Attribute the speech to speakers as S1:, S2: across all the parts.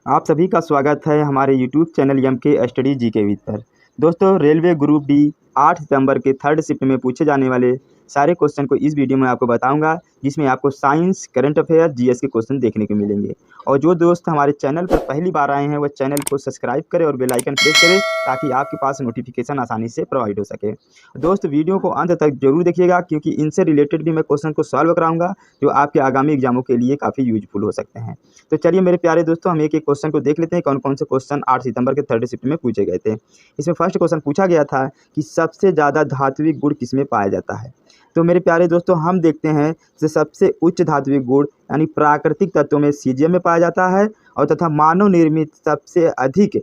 S1: आप सभी का स्वागत है हमारे यूट्यूब चैनल एम के स्टडी जी के विद पर। दोस्तों, रेलवे ग्रुप डी 8 सितंबर के थर्ड शिफ्ट में पूछे जाने वाले सारे क्वेश्चन को इस वीडियो में आपको बताऊंगा, जिसमें आपको साइंस, करंट अफेयर, जीएस के क्वेश्चन देखने को मिलेंगे। और जो दोस्त हमारे चैनल पर पहली बार आए हैं वह चैनल को सब्सक्राइब करें और बेल आइकन प्रेस करें, ताकि आपके पास नोटिफिकेशन आसानी से प्रोवाइड हो सके। दोस्त, वीडियो को अंत तक जरूर देखिएगा, क्योंकि इनसे रिलेटेड भी मैं क्वेश्चन को सॉल्व कराऊंगा, जो आपके आगामी एग्जामों के लिए काफ़ी यूजफुल हो सकते हैं। तो चलिए मेरे प्यारे दोस्तों, हम एक एक क्वेश्चन को देख लेते हैं, कौन कौन से क्वेश्चन 8 सितंबर के थर्ड शिफ्ट में पूछे गए थे। इसमें फर्स्ट क्वेश्चन पूछा गया था कि सबसे ज़्यादा धात्विक गुण किसमें पाया जाता है। तो मेरे प्यारे दोस्तों, हम देखते हैं कि सबसे उच्च धात्विक गुण यानी प्राकृतिक तत्वों में सीजियम में पाया जाता है, और तथा मानव निर्मित सबसे अधिक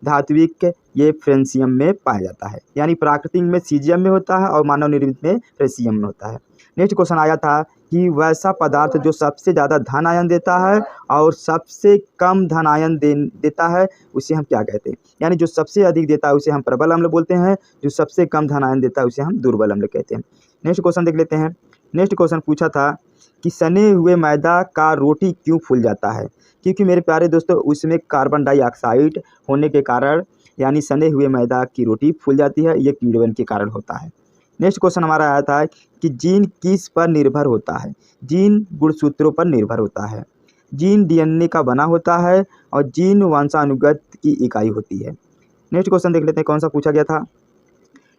S1: धात्विक ये फ्रेंसियम में पाया जाता है। यानी प्राकृतिक में सीजियम में होता है और मानव निर्मित में फ्रेंसियम में होता है। नेक्स्ट क्वेश्चन आया था कि वैसा पदार्थ जो सबसे ज़्यादा धन आयन देता है और सबसे कम धन आयन देता है, उसे हम क्या कहते हैं। यानी जो सबसे अधिक देता है उसे हम प्रबल अम्ल बोलते हैं, जो सबसे कम धन आयन देता है उसे हम दुर्बल अम्ल कहते हैं। नेक्स्ट क्वेश्चन देख लेते हैं। नेक्स्ट क्वेश्चन पूछा था कि सने हुए मैदा का रोटी क्यों फूल जाता है। क्योंकि मेरे प्यारे दोस्तों, उसमें कार्बन डाइऑक्साइड होने के कारण, यानी सने हुए मैदा की रोटी फूल जाती है, ये कीड़वन के कारण होता है। नेक्स्ट क्वेश्चन हमारा आया था कि जीन किस पर निर्भर होता है। जीन गुणसूत्रों पर निर्भर होता है। जीन डीएनए का बना होता है और जीन वंशानुगत की इकाई होती है। नेक्स्ट क्वेश्चन देख लेते हैं, कौन सा पूछा गया था।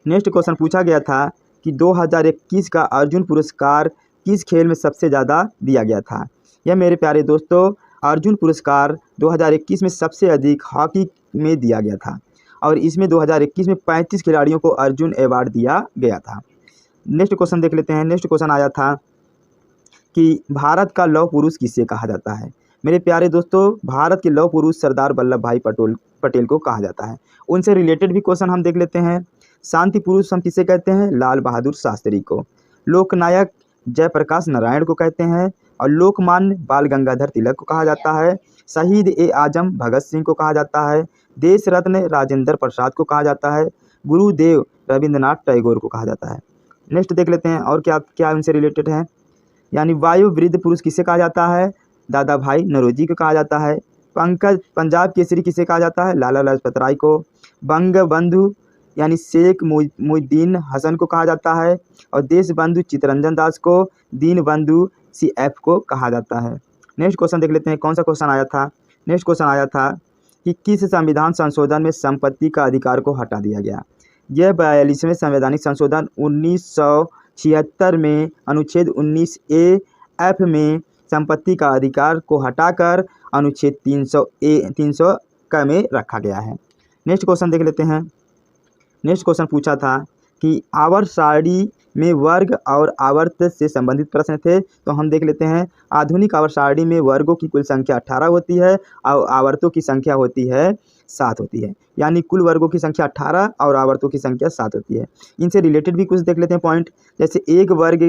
S1: नेक्स्ट क्वेश्चन पूछा गया था कि 2021 का अर्जुन पुरस्कार किस खेल में सबसे ज़्यादा दिया गया था। यह मेरे प्यारे दोस्तों, अर्जुन पुरस्कार 2021 में सबसे अधिक हॉकी में दिया गया था, और इसमें 2021 में 35 खिलाड़ियों को अर्जुन अवार्ड दिया गया था। नेक्स्ट क्वेश्चन देख लेते हैं। नेक्स्ट क्वेश्चन आया था कि भारत का लौह पुरुष किसे कहा जाता है। मेरे प्यारे दोस्तों, भारत के लौह पुरुष सरदार वल्लभ भाई पटेल को कहा जाता है। उनसे रिलेटेड भी क्वेश्चन हम देख लेते हैं। शांति पुरुष हम किसे कहते हैं। लाल बहादुर शास्त्री को। लोकनायक जयप्रकाश नारायण को कहते हैं, और लोकमान्य बाल गंगाधर तिलक को कहा जाता है। शहीद ए आजम भगत सिंह को कहा जाता है। देश रत्न राजेंद्र प्रसाद को कहा जाता है। गुरुदेव रविंद्रनाथ टैगोर को कहा जाता है। नेक्स्ट देख लेते हैं और क्या क्या इनसे रिलेटेड है। यानी वायु वृद्ध पुरुष किसे कहा जाता है। दादा भाई नौरोजी को कहा जाता है। पंकज पंजाब केसरी किसे कहा जाता है। लाला लाजपत राय को। बंग बंधु यानी शेख मुहिउद्दीन हसन को कहा जाता है, और देश बंधु चित्तरंजन दास को। दीन बंधु CF को कहा जाता है। नेक्स्ट क्वेश्चन देख लेते हैं, कौन सा क्वेश्चन आया था। नेक्स्ट क्वेश्चन आया था कि किस संविधान संशोधन में संपत्ति का अधिकार को हटा दिया गया। यह 42वें संवैधानिक संशोधन 1976 में अनुच्छेद 19A(F) में संपत्ति का अधिकार को हटाकर अनुच्छेद 300 का में रखा गया है। नेक्स्ट क्वेश्चन देख लेते हैं। नेक्स्ट क्वेश्चन पूछा था कि आवर्त सारणी में वर्ग और आवर्त से संबंधित प्रश्न थे, तो हम देख लेते हैं। आधुनिक आवर्त सारणी में वर्गों की कुल संख्या 18 होती है और आवर्तों की संख्या होती है 7 होती है। यानी कुल वर्गों की संख्या 18 और आवर्तों की संख्या 7 होती है। इनसे रिलेटेड भी कुछ देख लेते हैं पॉइंट। जैसे एक वर्ग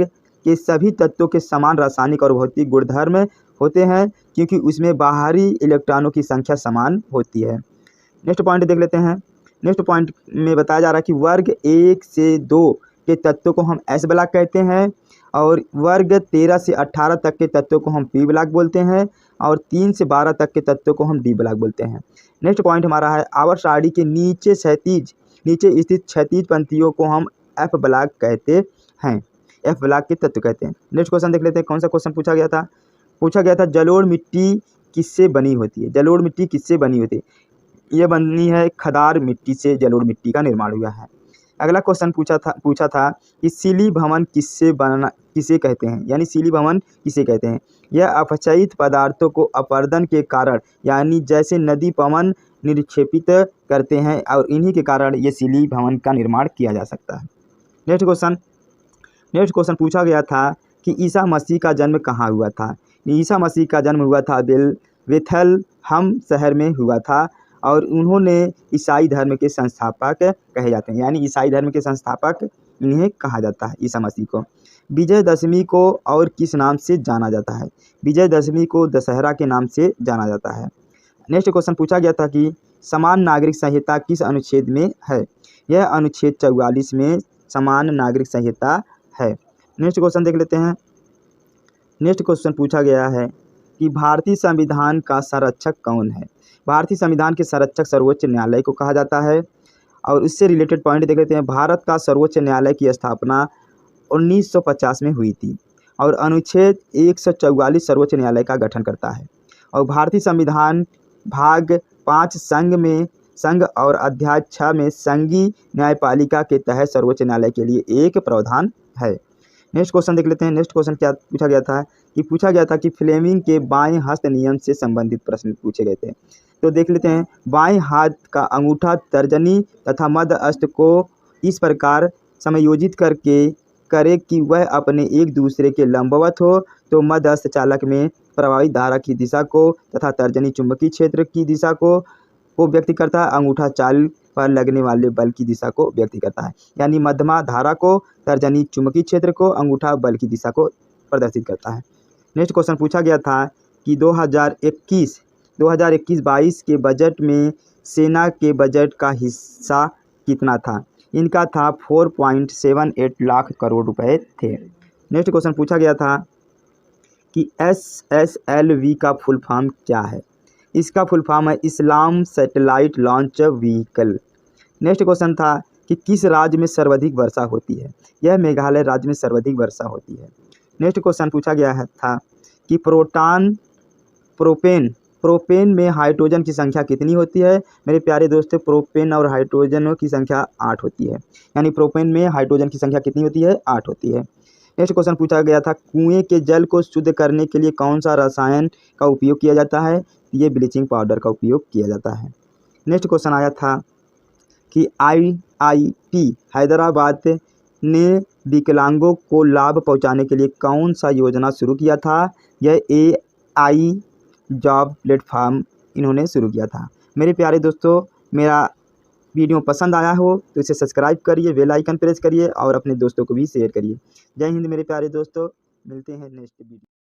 S1: के सभी तत्वों के समान रासायनिक और भौतिक गुणधर्म होते हैं, क्योंकि उसमें बाहरी इलेक्ट्रॉनों की संख्या समान होती है। नेक्स्ट पॉइंट देख लेते हैं। नेक्स्ट पॉइंट में बताया जा रहा है कि वर्ग 1 से 2 के तत्वों को हम S ब्लॉक कहते हैं, और वर्ग 13 से 18 तक के तत्वों को हम P ब्लॉक बोलते हैं, और 3 से 12 तक के तत्वों को हम D ब्लॉक बोलते हैं। नेक्स्ट पॉइंट हमारा है आवर्त सारणी के नीचे स्थित क्षैतिज पंक्तियों को हम F ब्लॉक कहते हैं। F ब्लॉक के तत्व कहते हैं। नेक्स्ट क्वेश्चन देख लेते हैं, कौन सा क्वेश्चन पूछा गया था। पूछा गया था जलोढ़ मिट्टी किससे बनी होती है। जलोढ़ मिट्टी किससे बनी होती है। यह बनी है खदार मिट्टी से। जलोढ़ मिट्टी का निर्माण हुआ है। अगला क्वेश्चन पूछा था कि सीली भवन किसे कहते हैं। यानी सीली भवन किसे कहते हैं। यह अपक्षयित पदार्थों को अपरदन के कारण, यानी जैसे नदी पवन निक्षेपित करते हैं, और इन्हीं के कारण ये सीली भवन का निर्माण किया जा सकता है। नेक्स्ट क्वेश्चन पूछा गया था कि ईसा मसीह का जन्म कहाँ हुआ था। ईसा मसीह का जन्म हुआ था बेथलहम शहर में हुआ था, और उन्होंने ईसाई धर्म के संस्थापक कहे जाते हैं। यानी ईसाई धर्म के संस्थापक इन्हें कहा जाता है, ईसा मसीह को। विजयदशमी को और किस नाम से जाना जाता है। विजयदशमी को दशहरा के नाम से जाना जाता है। नेक्स्ट क्वेश्चन पूछा गया था कि समान नागरिक संहिता किस अनुच्छेद में है। यह अनुच्छेद 44 में समान नागरिक संहिता है। नेक्स्ट क्वेश्चन देख लेते हैं। नेक्स्ट क्वेश्चन पूछा गया है कि भारतीय संविधान का संरक्षक कौन है। भारतीय संविधान के संरक्षक सर्वोच्च न्यायालय को कहा जाता है। और इससे रिलेटेड पॉइंट देख लेते हैं। भारत का सर्वोच्च न्यायालय की स्थापना 1950 में हुई थी और अनुच्छेद 144 सर्वोच्च न्यायालय का गठन करता है। और भारतीय संविधान भाग 5 संघ और अध्याय 6 में संघीय न्यायपालिका के तहत सर्वोच्च न्यायालय के लिए एक प्रावधान है। नेक्स्ट क्वेश्चन देख लेते हैं। नेक्स्ट क्वेश्चन क्या पूछा गया था कि फ्लेमिंग के बाएं हस्त नियम से संबंधित प्रश्न पूछे गए थे। तो देख लेते हैं। बाएं हाथ का अंगूठा तर्जनी तथा मध्य हस्त को इस प्रकार समायोजित करे कि वह अपने एक दूसरे के लंबवत हो, तो मध्य हस्त चालक में प्रवाहित धारा की दिशा को तथा तर्जनी चुंबकीय क्षेत्र की दिशा को व्यक्त करता है। अंगूठा चाल पर लगने वाले बल की दिशा को व्यक्त करता है। यानी मध्यमा धारा को, तर्जनी चुंबकीय क्षेत्र को, अंगूठा बल की दिशा को प्रदर्शित करता है। नेक्स्ट क्वेश्चन पूछा गया था कि 2021-22 के बजट में सेना के बजट का हिस्सा कितना था। इनका था 4.78 लाख करोड़ रुपए थे। नेक्स्ट क्वेश्चन पूछा गया था कि SSLV का फुल फॉर्म क्या है। इसका फुल फॉर्म है इस्लाम satellite launch vehicle. Next question था कि किस राज्य में सर्वाधिक वर्षा होती है। यह मेघालय राज्य में सर्वाधिक वर्षा होती है। नेक्स्ट क्वेश्चन पूछा गया था कि प्रोपेन में हाइड्रोजन की संख्या कितनी होती है। मेरे प्यारे दोस्तों, प्रोपेन और हाइड्रोजन की संख्या 8 होती है। यानी प्रोपेन में हाइड्रोजन की संख्या कितनी होती है, 8 होती है। नेक्स्ट क्वेश्चन पूछा गया था कुएं के जल को शुद्ध करने के लिए कौन सा रसायन का उपयोग किया जाता है। ये ब्लीचिंग पाउडर का उपयोग किया जाता है। नेक्स्ट क्वेश्चन आया था कि IIT हैदराबाद ने विकलांगों को लाभ पहुंचाने के लिए कौन सा योजना शुरू किया था। यह AI जॉब प्लेटफॉर्म इन्होंने शुरू किया था। मेरे प्यारे दोस्तों, मेरा वीडियो पसंद आया हो तो इसे सब्सक्राइब करिए, बेल आइकन प्रेस करिए और अपने दोस्तों को भी शेयर करिए। जय हिंद मेरे प्यारे दोस्तों, मिलते हैं नेक्स्ट वीडियो।